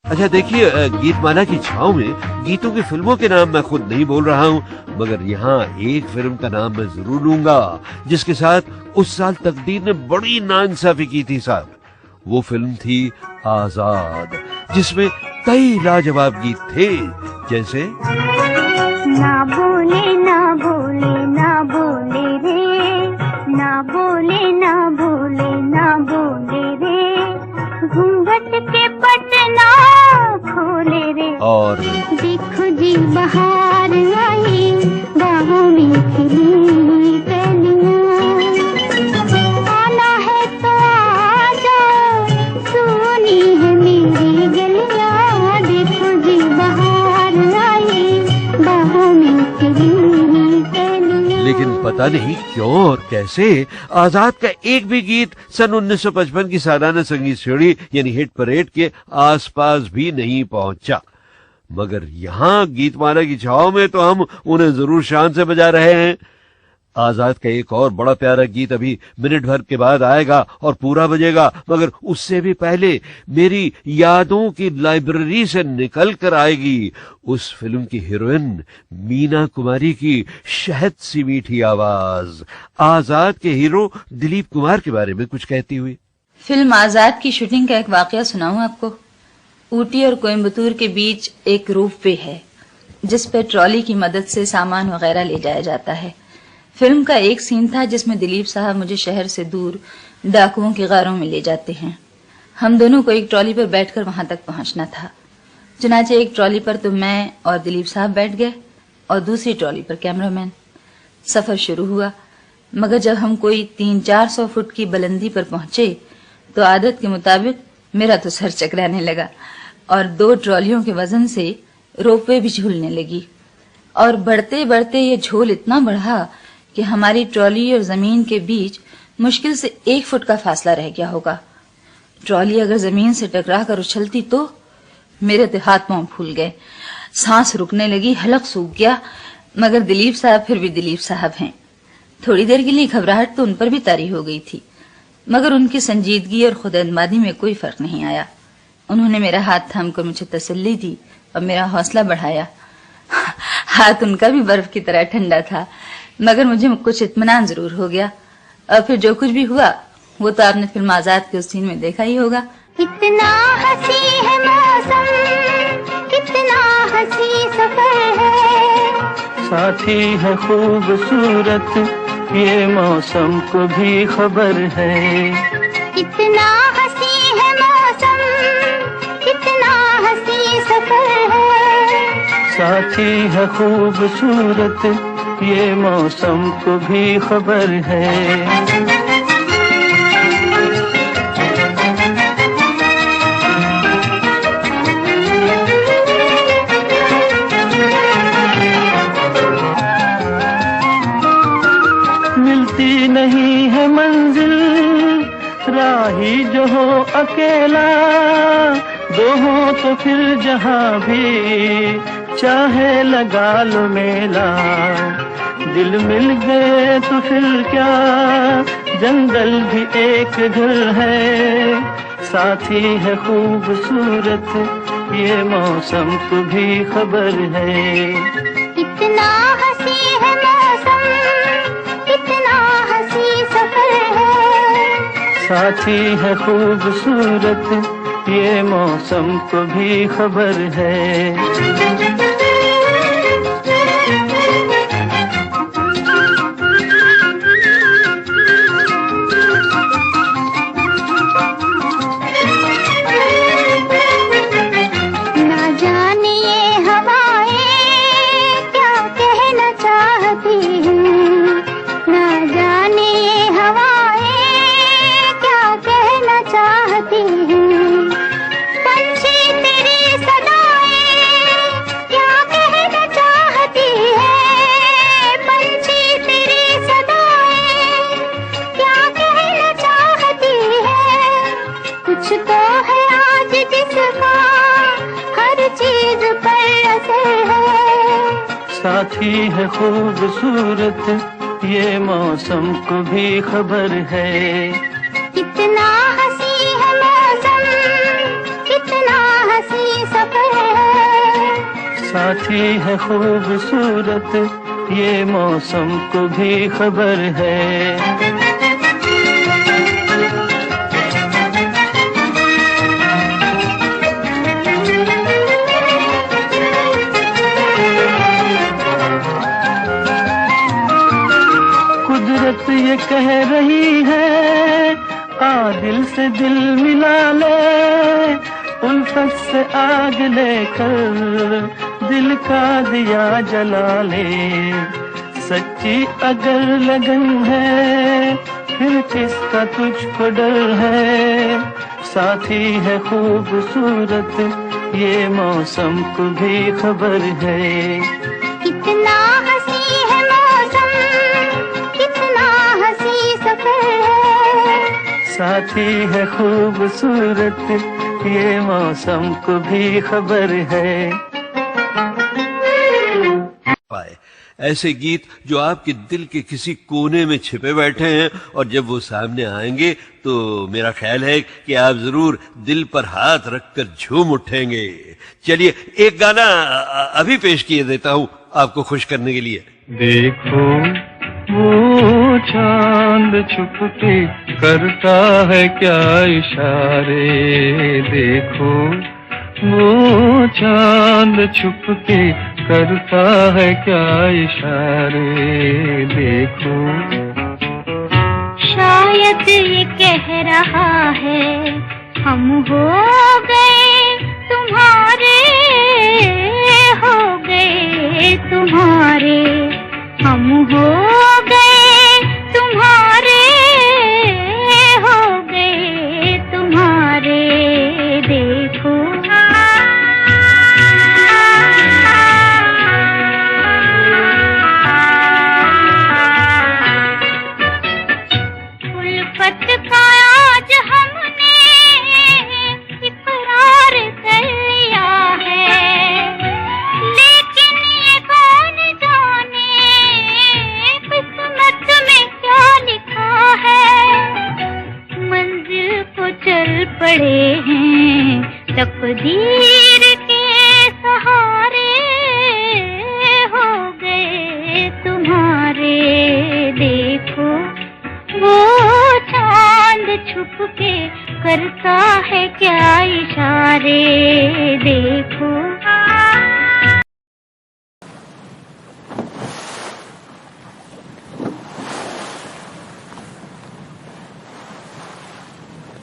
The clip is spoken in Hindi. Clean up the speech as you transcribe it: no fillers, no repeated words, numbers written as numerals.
अच्छा देखिए, गीतमाला की छाव में गीतों की फिल्मों के नाम मैं खुद नहीं बोल रहा हूँ, मगर यहाँ एक फिल्म का नाम मैं जरूर लूंगा जिसके साथ उस साल तकदीर ने बड़ी नाइंसाफी की थी साहब। वो फिल्म थी आजाद, जिसमें कई लाजवाब गीत थे, जैसे ना बोले ना बोले ना बोले रे, ना बोले ना बोले ना बोले रे, घूंघट के पटना खोले रे, और देखो जी बाहर आई बाहों में खिली कलियां, आना है तो आ जाओ सोनी है मेरी गलियां, देखो जी बाहर आई बाहों में खिली कलियां। लेकिन पता नहीं क्यों और कैसे आजाद का एक भी गीत सन 1955 की सालाना संगीत श्रेणी यानी हिट परेड के आसपास भी नहीं पहुंचा, मगर यहाँ गीतमाला की छाव में तो हम उन्हें जरूर शान से बजा रहे हैं। आजाद का एक और बड़ा प्यारा गीत अभी मिनट भर के बाद आएगा और पूरा बजेगा, मगर उससे भी पहले मेरी यादों की लाइब्रेरी से निकल कर आएगी उस फिल्म की हीरोइन मीना कुमारी की शहद सी मीठी आवाज, आजाद के हीरो दिलीप कुमार के बारे में कुछ कहती हुई। फिल्म आजाद की शूटिंग का एक वाकया सुनाऊं आपको। ऊटी और कोयम्बतूर के बीच एक रोपवे है जिस पर ट्रॉली की मदद से सामान वगैरह ले जाया जाता है। फिल्म का एक सीन था जिसमें दिलीप साहब मुझे शहर से दूर डाकुओं के गारों में ले जाते हैं। हम दोनों को एक ट्रॉली पर बैठकर वहां तक पहुंचना था। चुनाचे एक ट्रॉली पर तो मैं और दिलीप साहब बैठ गए और दूसरी ट्रॉली पर कैमरामैन। सफर शुरू हुआ, मगर जब हम कोई 300-400 फुट की बुलंदी पर पहुंचे तो आदत के मुताबिक मेरा तो सर चकराने लगा और 2 ट्रॉलियों के वजन से रोपवे भी झूलने लगी। और बढ़ते बढ़ते ये झोल इतना बढ़ा कि हमारी ट्रॉली और जमीन के बीच मुश्किल से 1 फुट का फासला रह गया होगा। ट्रॉली अगर जमीन से टकरा कर उछलती तो मेरे तो हाथ पांव फूल गए, सांस रुकने लगी, हलक सूख गया, मगर दिलीप साहब फिर भी दिलीप साहब हैं। थोड़ी देर के लिए घबराहट तो उन पर भी तारी हो गई थी, मगर उनकी संजीदगी और खुदएतमादी में कोई फर्क नहीं आया। उन्होंने मेरा हाथ थामकर मुझे तसल्ली दी और मेरा हौसला बढ़ाया। हाथ उनका भी बर्फ की तरह ठंडा था, मगर मुझे कुछ इत्मीनान जरूर हो गया। और फिर जो कुछ भी हुआ वो तो आपने फिल्म आजाद के उस सीन में देखा ही होगा। इतना हंसी है साथी है खूबसूरत, ये मौसम को भी खबर है। कितना हंसी है मौसम, कितना हंसी सफर है। साथी है खूबसूरत, ये मौसम को भी खबर है। मिलती नहीं है मंजिल, राही जो हो अकेला, दो हो तो फिर जहां भी चाहे लगा लो मेला। दिल मिल गए तो फिर क्या, जंगल भी एक घर है। साथी है खूबसूरत, ये मौसम को भी खबर है। कितना हंसी है मौसम, कितना हंसी सफर है। साथी है खूबसूरत, ये मौसम को भी खबर है। साथी है खूबसूरत, ये मौसम को भी खबर है। कितना हंसी है मौसम, कितना हंसी सफर है। साथी है खूबसूरत, ये मौसम को भी खबर है। कुदरत ये कह रही है, आ दिल से दिल मिला ले। उल्फत से आग लेकर दिल का दिया जला ले। सच्ची अगर लगन है, फिर किसका तुझको डर है। साथी है खूबसूरत, ये मौसम को भी खबर है। कितना हंसी है मौसम, कितना हंसी सफर है। साथी है खूबसूरत, ये मौसम को भी खबर है। पाए ऐसे गीत जो आपके दिल के किसी कोने में छिपे बैठे हैं, और जब वो सामने आएंगे तो मेरा ख्याल है कि आप जरूर दिल पर हाथ रखकर झूम उठेंगे। चलिए एक गाना अभी पेश किए देता हूं आपको खुश करने के लिए। देखो वो चांद छुप के करता है क्या इशारे। देखो वो चांद छुप के करता है क्या इशारे। देखो शायद ये कह रहा है, हम हो गए तुम्हारे, हो गए तुम्हारे, हम हो गए तुम्हारे, हो गए तुम्हारे। देखो उल्फत का आज हमने इकरार कर लिया है, लेकिन ये कौन जाने किस्मत में क्या लिखा है। मंजिल को चल पड़े हैं तकदीर के सहारे, हो गए तुम्हारे। देखो वो चांद छुप के करता है क्या इशारे। देखो